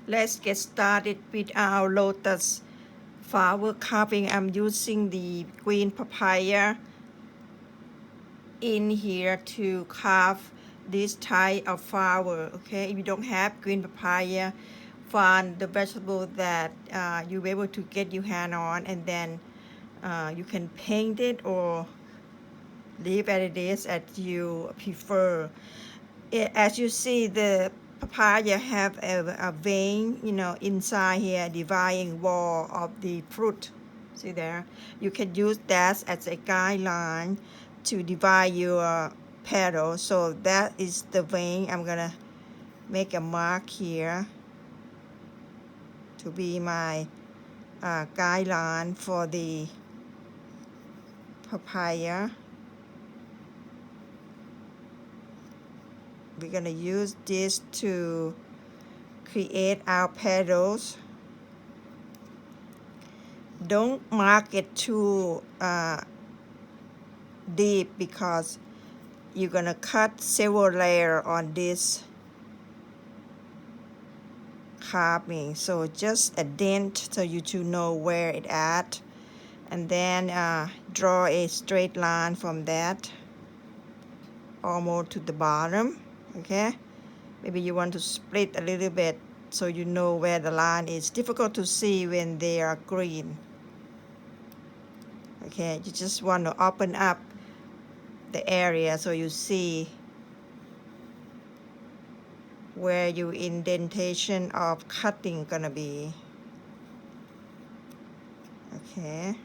Let's get started with our lotus flower carving. I'm using the green papaya in here to carve this type of flower. Okay, if you don't have green papaya, find the vegetable that you'll be able to get your hand on, and then you can paint it or leave as it is as you prefer. As you see, the papaya have a vein, inside here, dividing wall of the fruit. See there? You can use that as a guideline to divide your petal. So that is the vein. I'm gonna make a mark here to be my guideline for the papaya. We're going to use this to create our petals. Don't mark it too deep because you're going to cut several layers on this carving. So just a dent so you to know where it at, and then draw a straight line from that almost to the bottom. Okay, maybe you want to split a little bit so you know where the line is. Difficult to see when they are green. Okay, you just want to open up the area so you see where your indentation of cutting gonna be. Okay.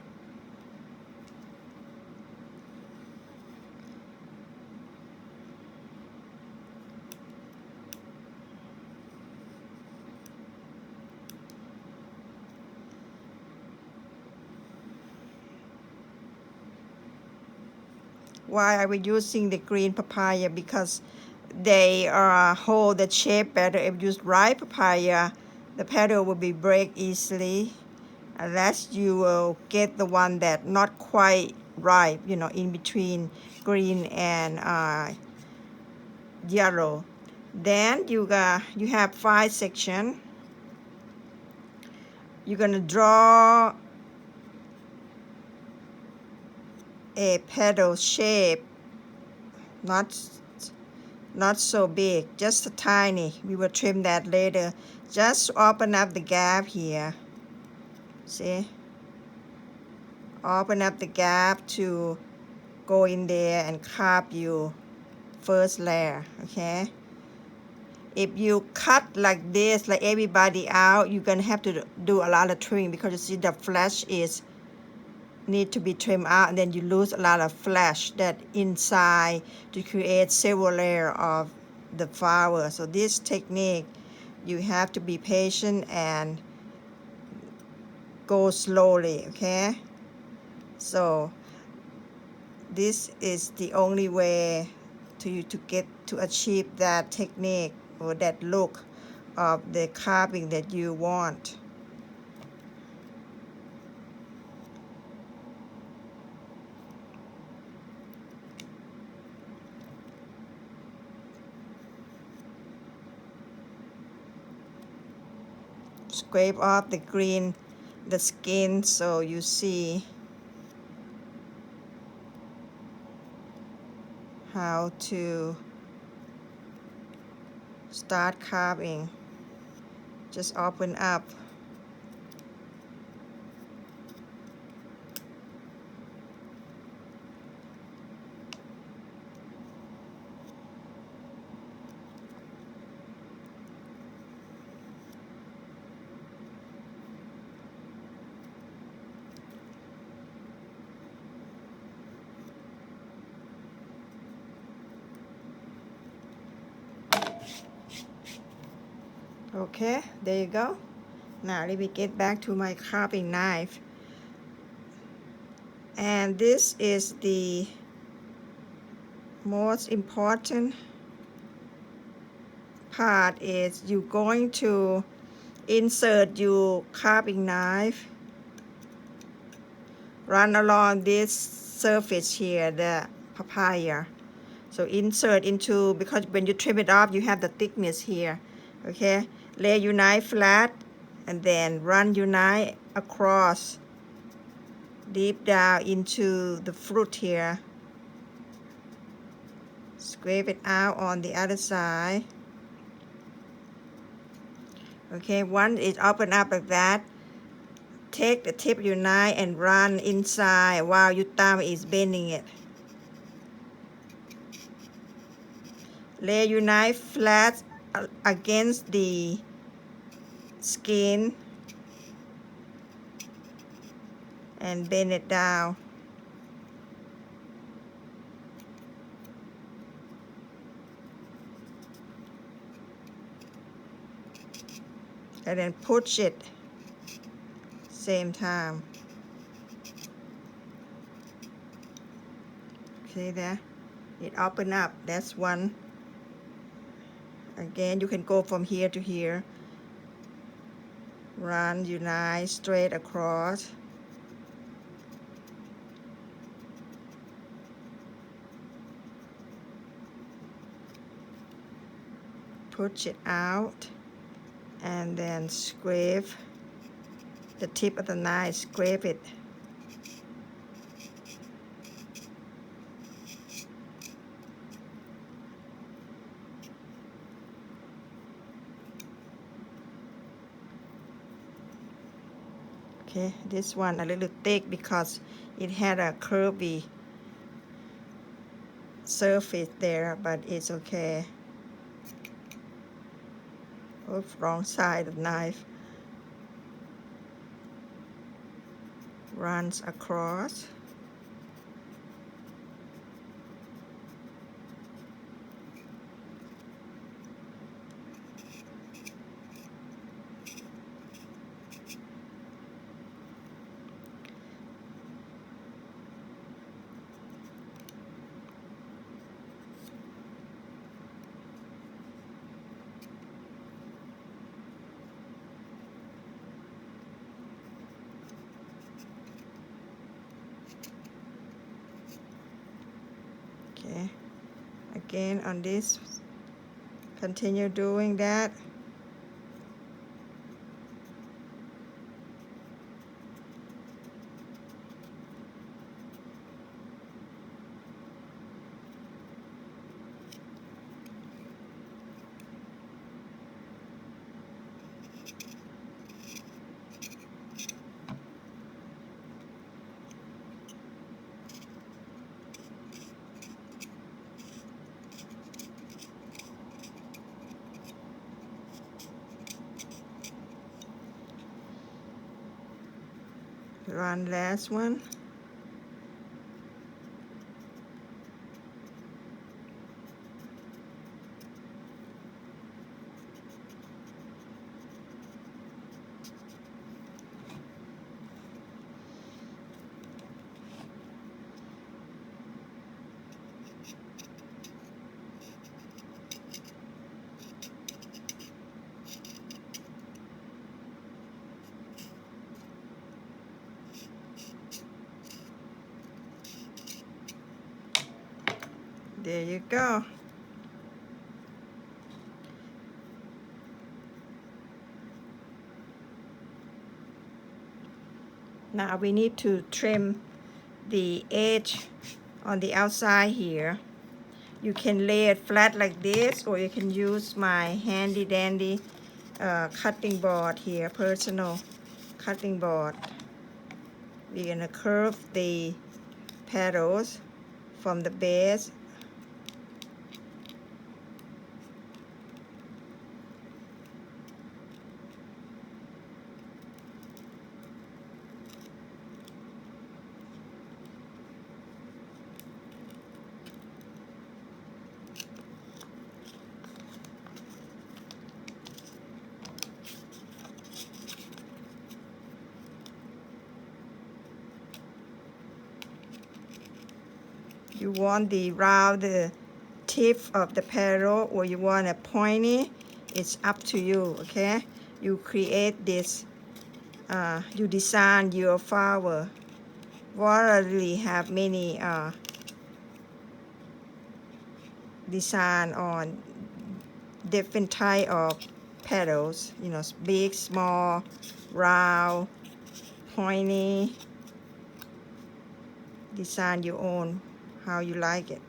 Why are we using the green papaya? Because they hold the shape better. If you use ripe papaya, the petal will be break easily, unless you will get the one that not quite ripe, in between green and yellow. Then you have 5 sections. You're gonna draw a petal shape, not so big, just a tiny. We will trim that later. Just open up the gap here. See? Open up the gap to go in there and carve your first layer. Okay? If you cut like this, like everybody out, you're gonna have to do a lot of trimming because you see the flesh need to be trimmed out, and then you lose a lot of flesh that inside to create several layers of the flower. So this technique, you have to be patient and go slowly. Okay, so this is the only way to achieve that technique or that look of the carving that you want. Scrape off the skin so you see how to start carving. Just open up. Okay, there you go. Now let me get back to my carving knife. And this is the most important part, is you're going to insert your carving knife, run along this surface here, the papaya. So insert into, because when you trim it off, you have the thickness here. Okay, lay your knife flat and then run your knife across deep down into the fruit here. Scrape it out on the other side. Okay, once it open up like that, take the tip of your knife and run inside while your thumb is bending it. Lay your knife flat against the skin and bend it down. And then push it same time. See there? It open up. That's one. Again, you can go from here to here. Run your knife straight across. Push it out and then scrape the tip of the knife, scrape it. Okay, this one a little thick because it had a curvy surface there, but it's okay. Oops, wrong side of knife. Runs across. Okay, again on this, continue doing that. Run last one. There you go. Now we need to trim the edge on the outside here. You can lay it flat like this, or you can use my handy dandy cutting board here, personal cutting board. We're gonna curve the petals from the base. You want the round tip of the petal, or you want a pointy, it's up to you, okay? You create this, you design your flower. Already have many design on different type of petals, big, small, round, pointy. Design your own, how you like it.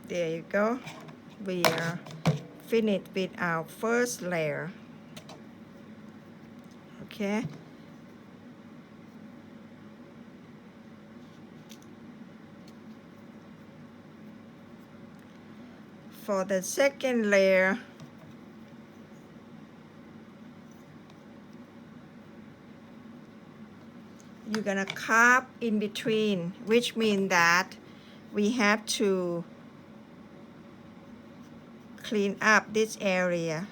There you go. We are finished with our first layer. Okay. For the second layer, you're gonna carve in between, which means that we have to clean up this area.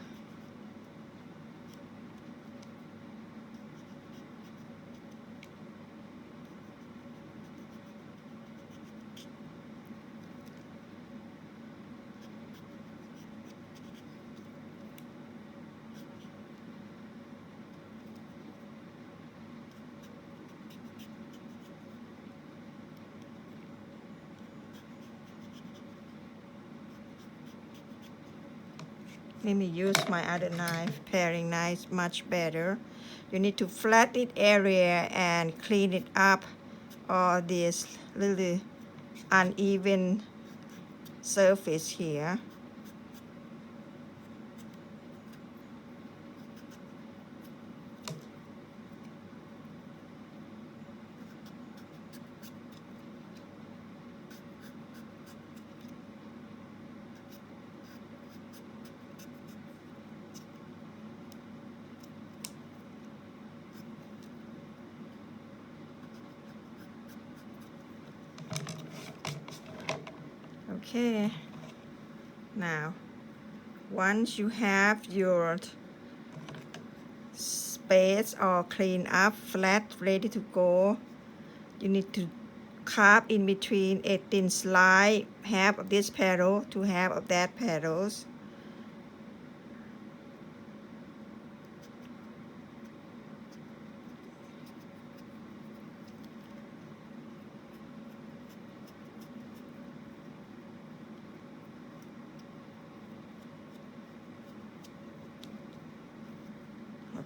Let me use my other knife, paring knife, much better. You need to flat it area and clean it up, all this little uneven surface here. Okay, now once you have your space all clean up, flat, ready to go, you need to carve in between a thin slice, half of this petal to half of that petals.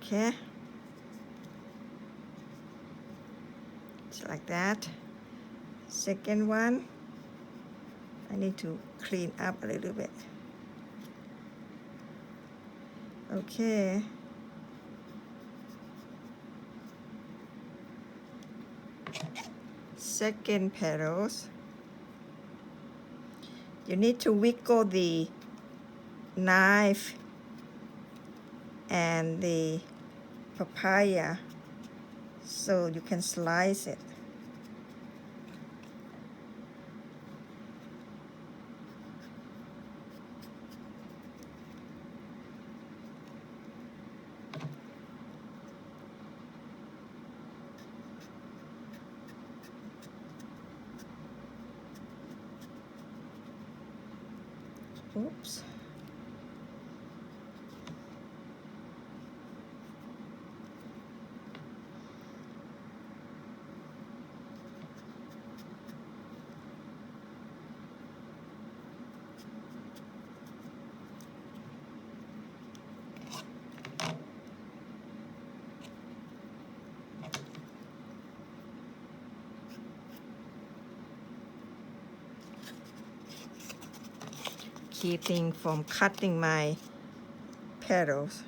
Okay, just like that. Second one, I need to clean up a little bit. Okay, second petals, you need to wiggle the knife and the papaya so you can slice it. Oops. Keeping from cutting my petals.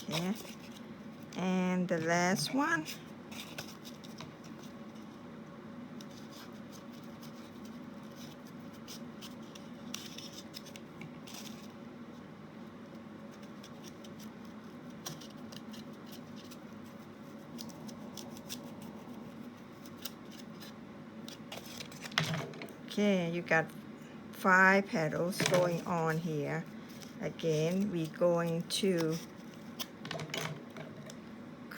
Okay, and the last one. Okay, you got 5 petals going on here. Again, we're going to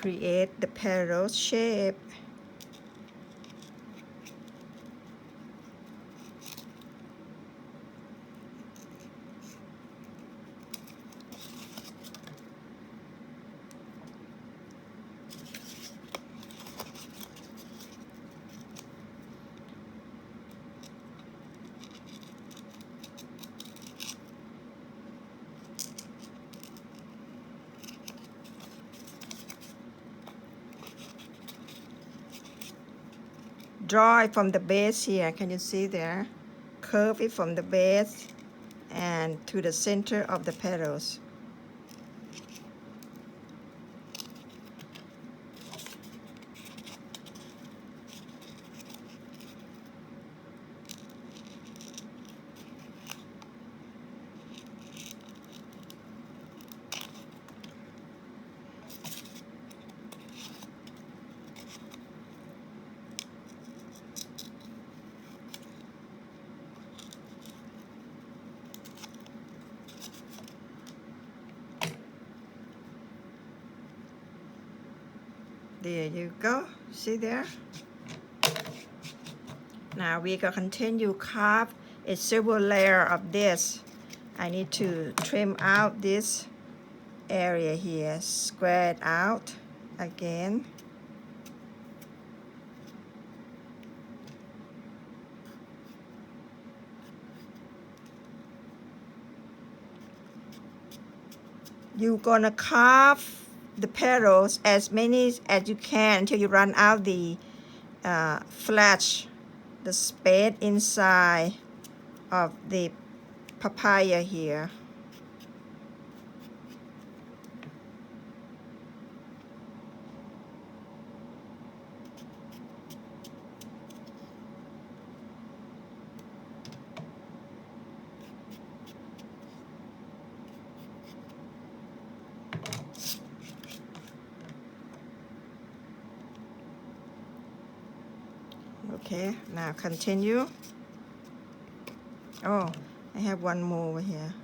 create the petal shape. Draw it from the base here. Can you see there? Curve it from the base and to the center of the petals. There you go. See there? Now we gonna continue carve a silver layer of this. I need to trim out this area here. Square it out again. You're gonna carve the petals as many as you can until you run out the flesh, the space inside of the papaya here. Okay, now continue. Oh, I have one more over here.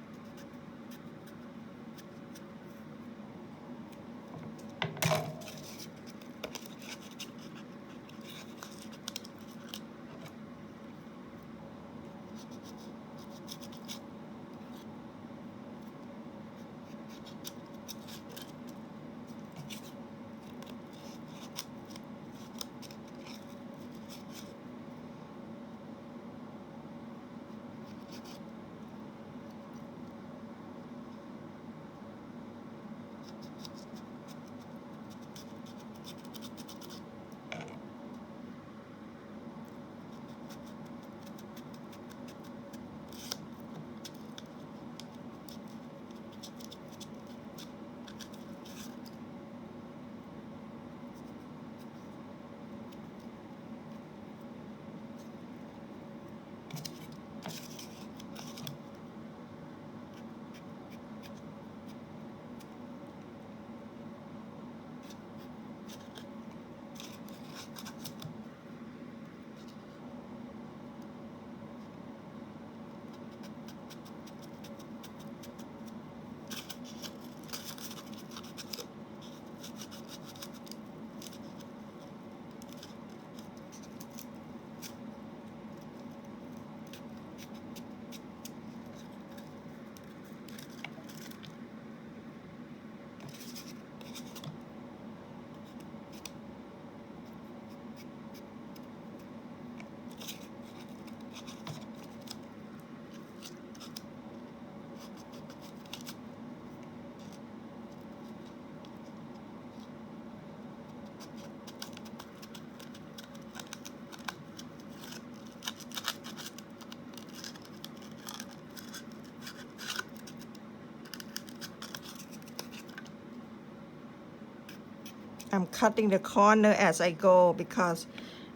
I'm cutting the corner as I go because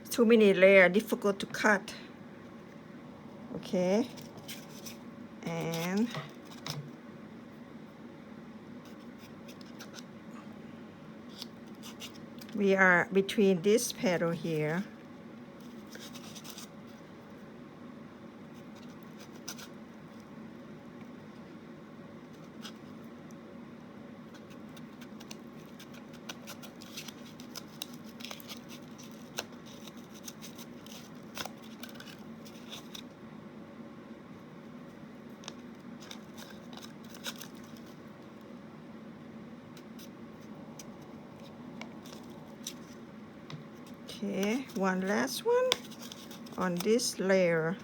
too many layers, difficult to cut. Okay, and we are between this petal here. Okay, one last one on this layer.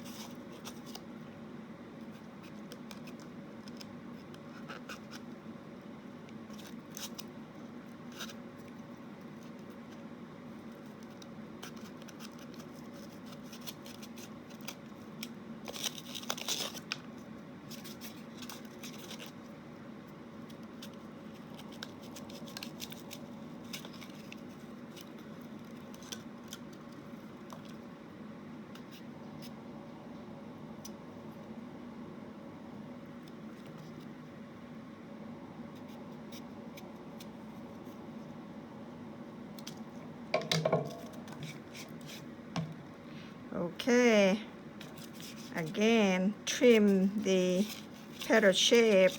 Okay, again trim the petal shape.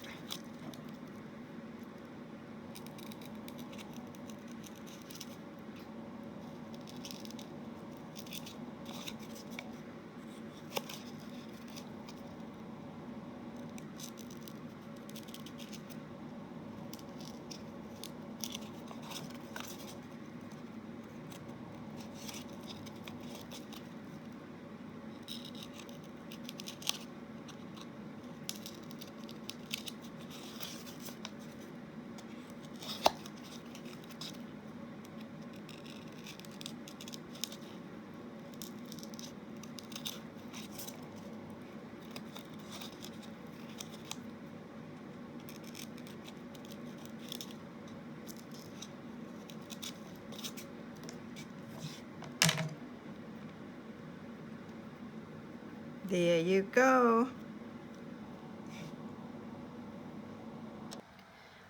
There you go.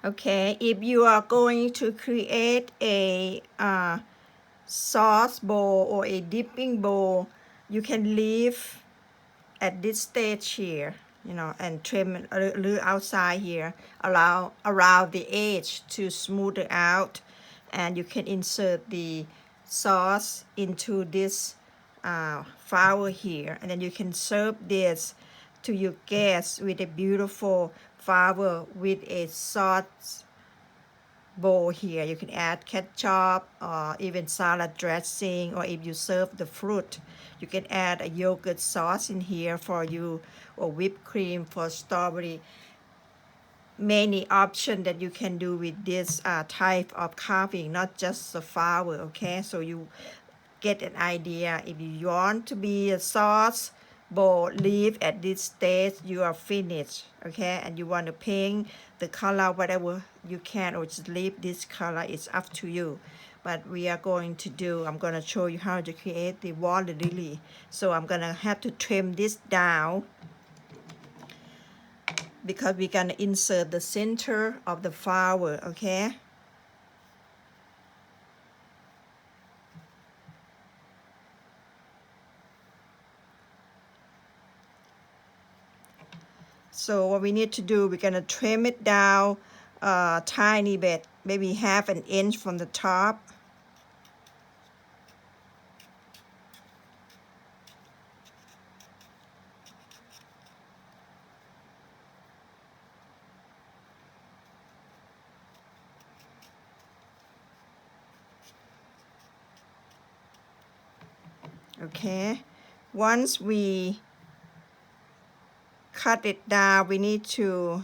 Okay, if you are going to create a sauce bowl or a dipping bowl, you can leave at this stage here, you know, and trim outside here, allow around the edge to smooth it out, and you can insert the sauce into this flower here, and then you can serve this to your guests with a beautiful flower with a sauce bowl here. You can add ketchup or even salad dressing, or if you serve the fruit, you can add a yogurt sauce in here for you, or whipped cream for strawberry. Many options that you can do with this type of carving, not just the flower. Okay, so you get an idea. If you want to be a sauce bowl, leave at this stage, you are finished. Okay, and you want to paint the color whatever you can, or just leave this color, it's up to you. But we are going to do, I'm going to show you how to create the water lily. So I'm going to have to trim this down because we're going to insert the center of the flower. Okay, so what we need to do, we're going to trim it down a tiny bit, maybe half an inch from the top. Okay, once we cut it down, we need to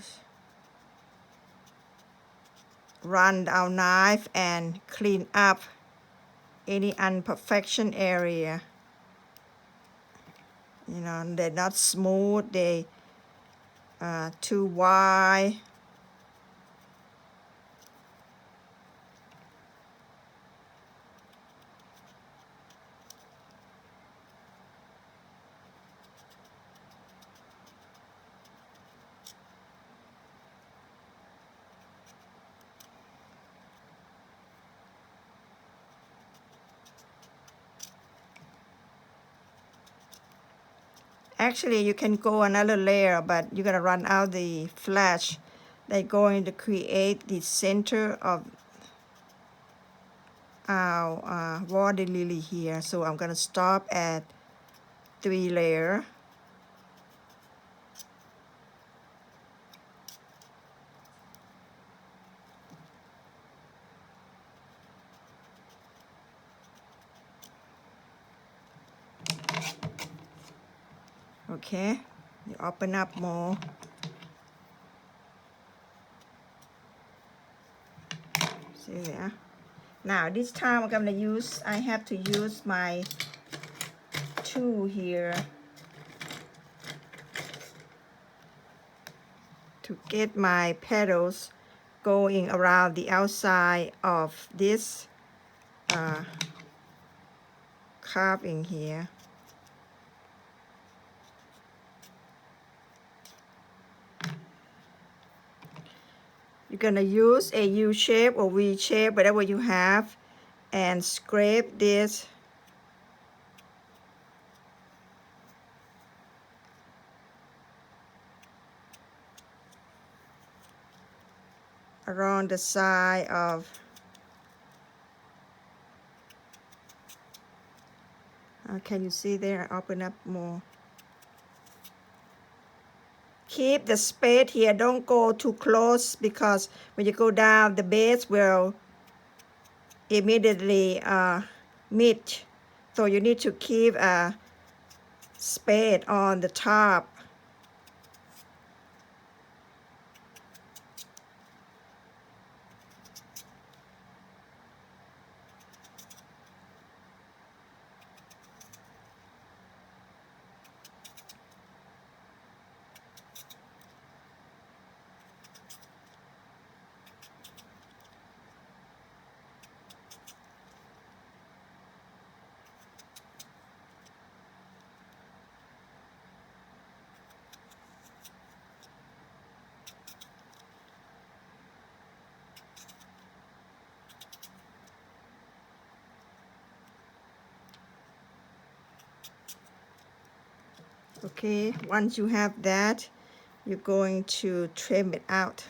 run our knife and clean up any imperfection area. You know, they're not smooth, they too wide. Actually, you can go another layer, but you're gonna run out the flash that's going to create the center of our water lily here. So I'm gonna stop at 3 layers. Okay, you open up more. See there. Now this time I'm gonna use, I have to use my tool here to get my petals going around the outside of this carving here. You're gonna use a U shape or V shape, whatever you have, and scrape this around the side of can you see there? Open up more. Keep the space here, don't go too close because when you go down the base will immediately meet, so you need to keep a space on the top. Okay, once you have that, you're going to trim it out.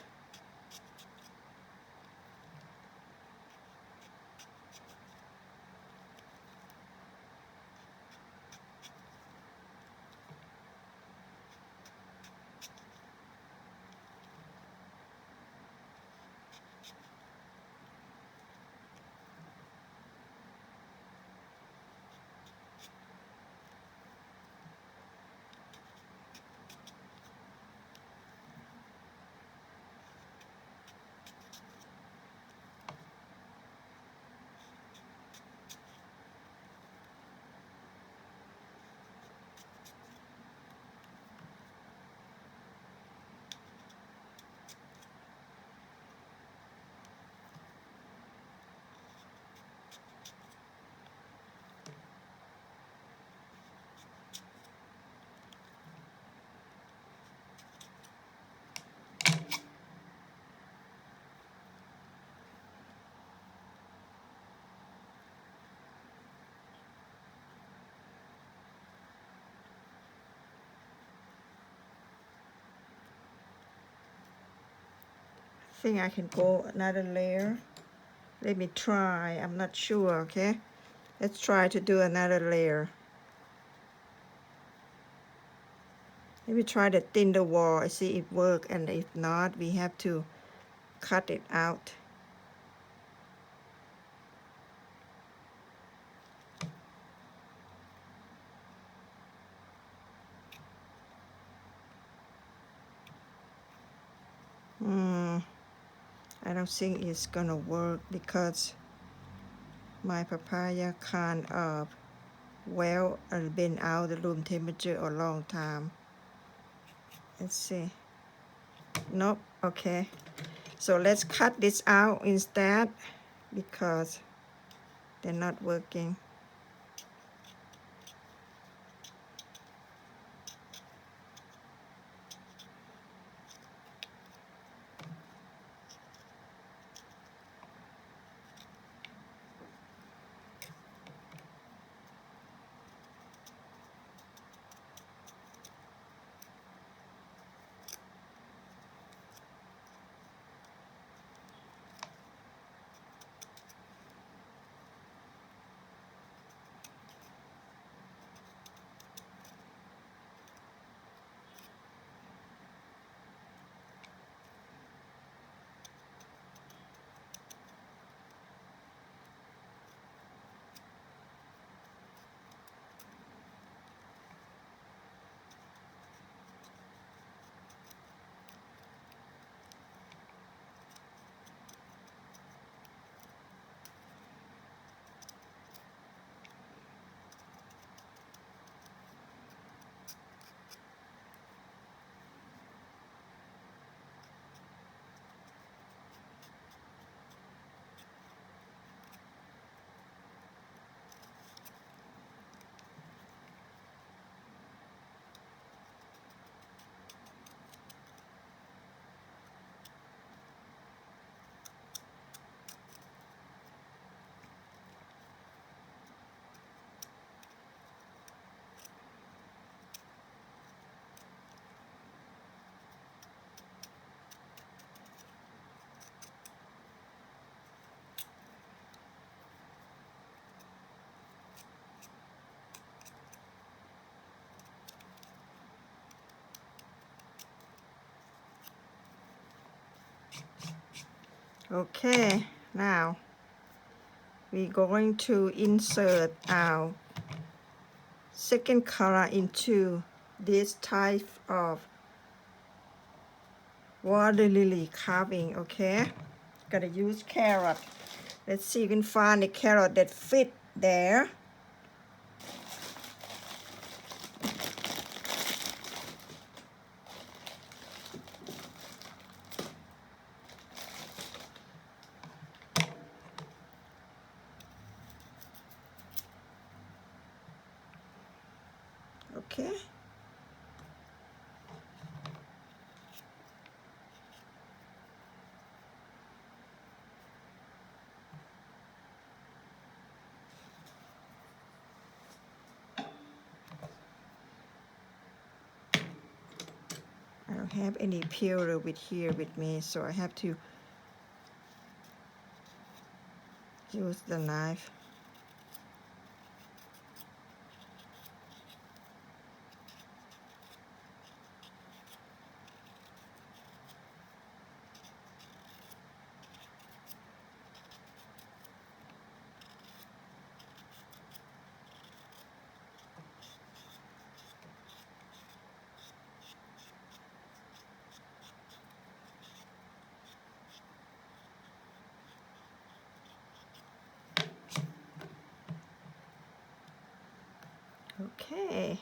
I think I can go another layer. Let me try. I'm not sure, okay? Let's try to do another layer. Let me try to thin the wall. See if it works, and if not, we have to cut it out. I don't think it's gonna work because my papaya can't well been out the room temperature a long time. Let's see. Nope. Okay, so let's cut this out instead because they're not working. Okay, now we're going to insert our second color into this type of water lily carving. Okay, gotta use carrot. Let's see if you can find the carrot that fit there. Okay. I don't have any peeler with me, so I have to use the knife. Okay,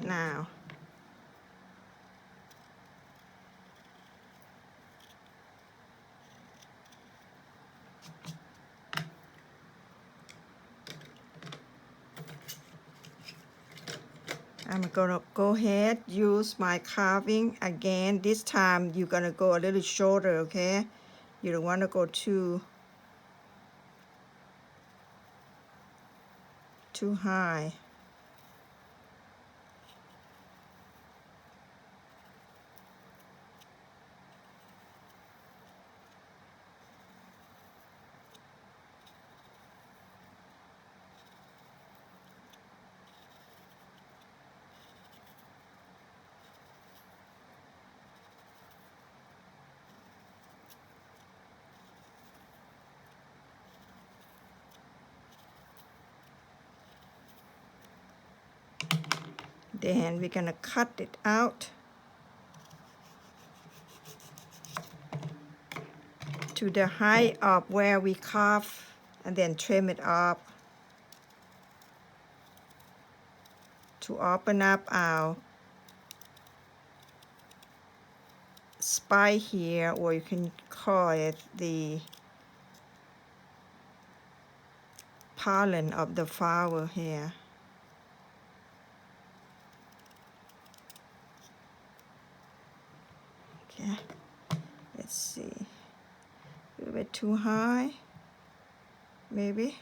now I'm gonna go ahead, use my carving again. This time you're gonna go a little shorter, okay? You don't want to go too high. Then we're gonna cut it out to the height of where we carve and then trim it up to open up our spike here, or you can call it the pollen of the flower here. Okay, let's see, a little bit too high, maybe.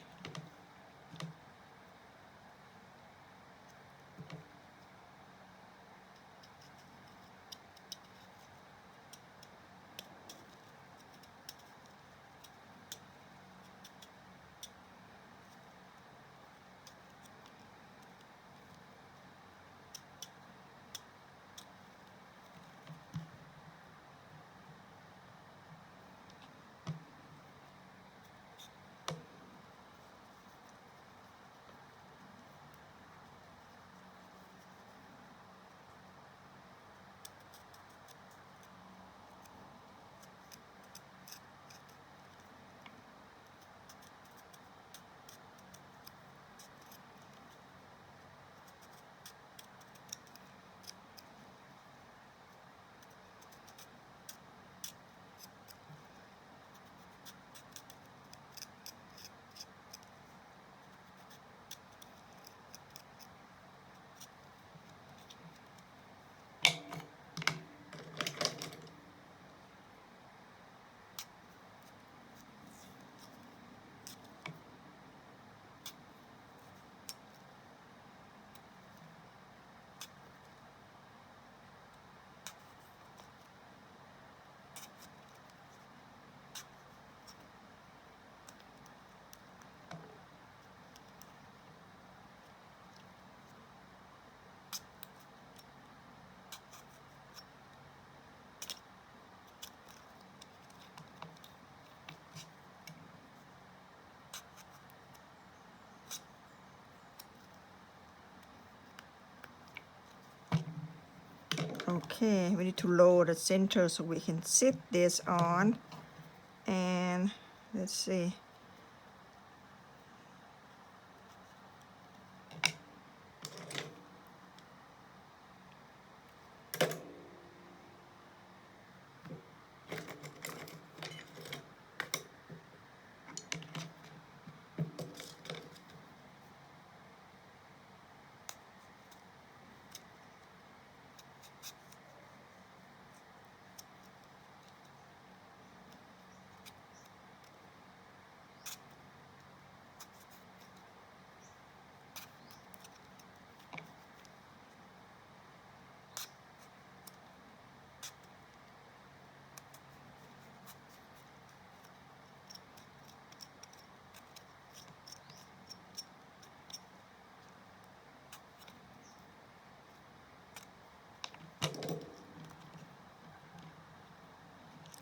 Okay, we need to lower the center so we can sit this on. And let's see.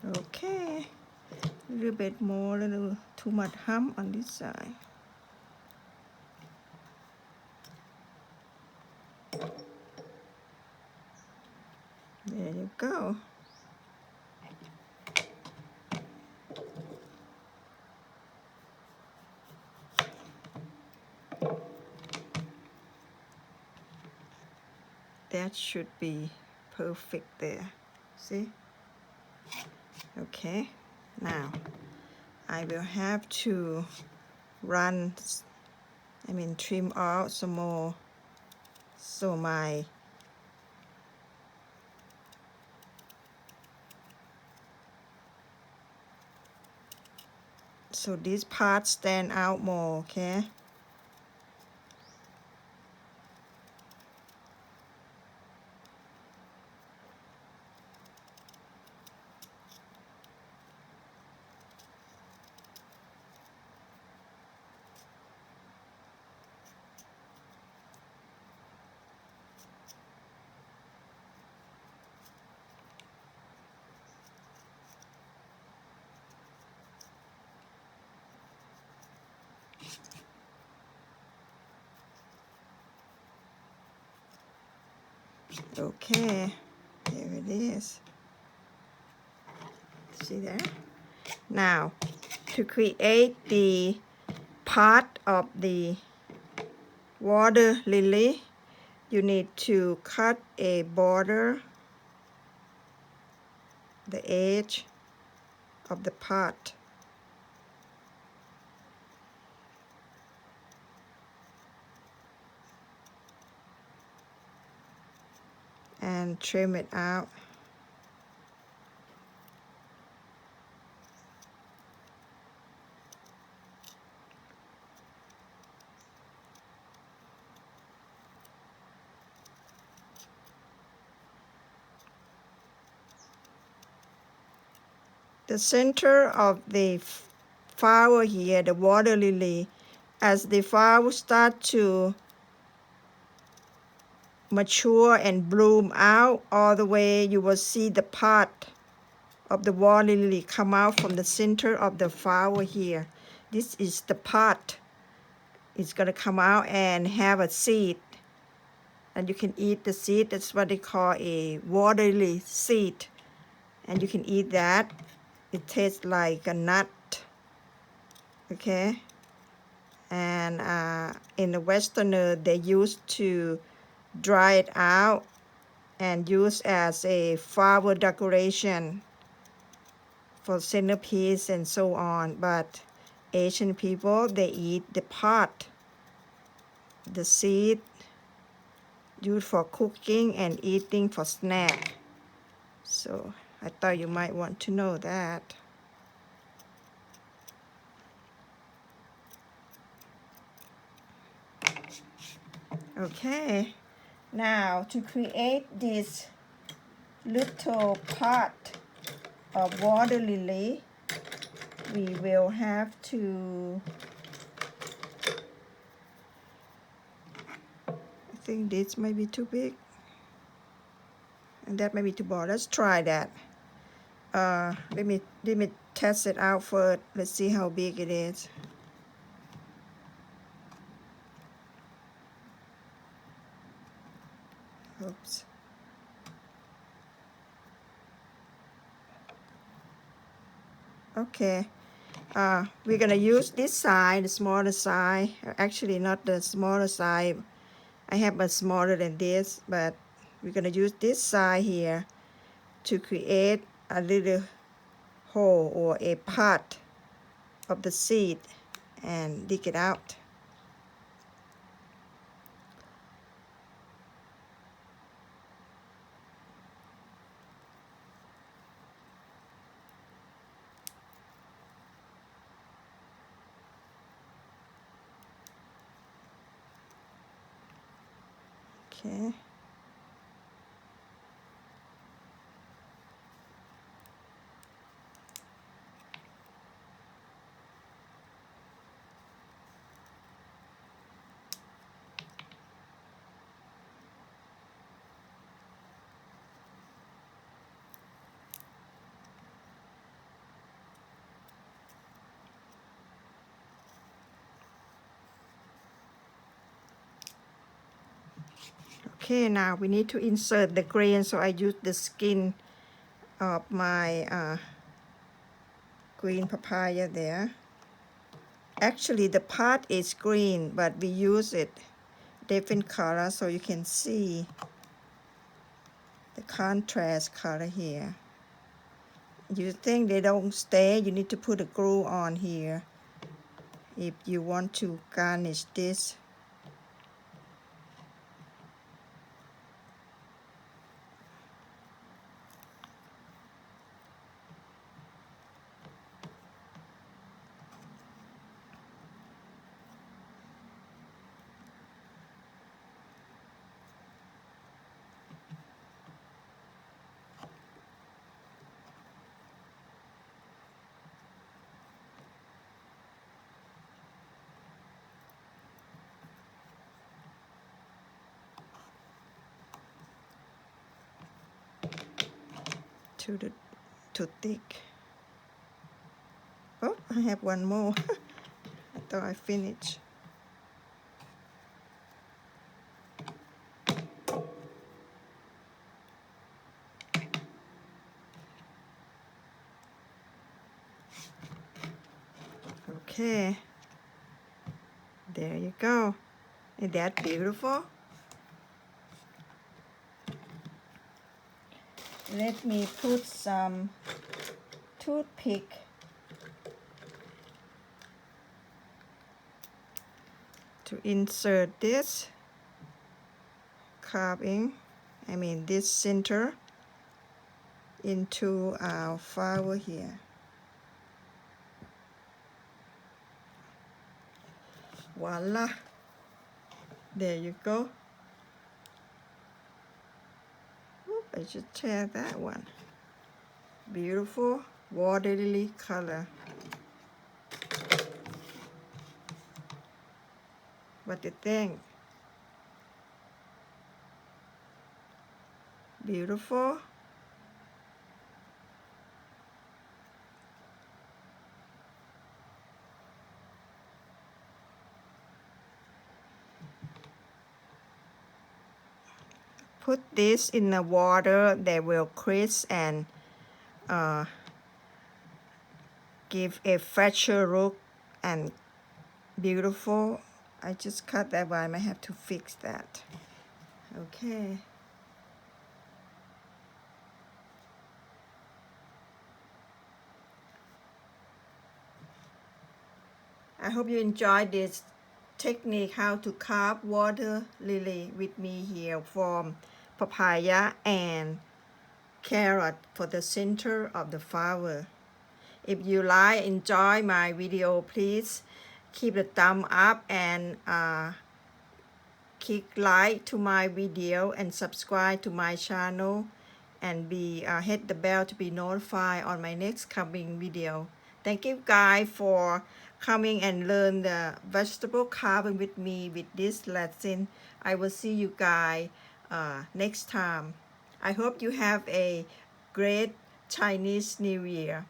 Okay, a little bit more, a little too much hump on this side. There you go. That should be perfect there. See? Okay, now I will have to trim out some more so these parts stand out more, okay? Okay, there it is. See there? Now, to create the part of the water lily, you need to cut a border, the edge of the pot. And trim it out. The center of the flower here, the water lily, as the flower start to mature and bloom out all the way, you will see the part of the water lily come out from the center of the flower here. This is the part. It's going to come out and have a seed. And you can eat the seed. That's what they call a water lily seed. And you can eat that. It tastes like a nut. Okay? And in the Westerner, they used to dry it out and use as a flower decoration for centerpiece and so on. But Asian people, they eat the pot, the seed, used for cooking and eating for snack. So I thought you might want to know that. Okay, now to create this little pot of water lily, we will have to, I think this might be too big and that may be too small. Let's try that. Let me test it out first. Let's see how big it is. Oops. Okay. We're gonna use this side, the smaller side. Actually, not the smaller side. I have a smaller than this, but we're gonna use this side here to create a little hole or a part of the seed and dig it out. Okay. Okay, now we need to insert the grain, so I use the skin of my green papaya there. Actually, the part is green, but we use it different color so you can see the contrast color here. You think they don't stay, you need to put a glue on here if you want to garnish this. Too thick. Oh, I have one more. I thought I finished. Okay, there you go. Isn't that beautiful? Let me put some toothpick to insert this carving, this center into our flower here. Voila, there you go. Oop, I should share that one. Beautiful water lily color. What do you think? Beautiful. Put this in the water that will crisp and give a fresher look and beautiful. I just cut that one. I might have to fix that. Okay. I hope you enjoyed this technique how to carve water lily with me here from papaya and carrot for the center of the flower. If you enjoy my video, please keep the thumb up and click like to my video and subscribe to my channel and hit the bell to be notified on my next coming video. Thank you guys for coming and learn the vegetable carving with me with this lesson. I will see you guys next time. I hope you have a great Chinese New Year.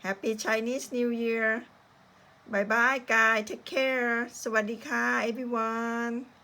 Happy Chinese New Year. Bye bye guys. Take care. สวัสดีค่ะ everyone.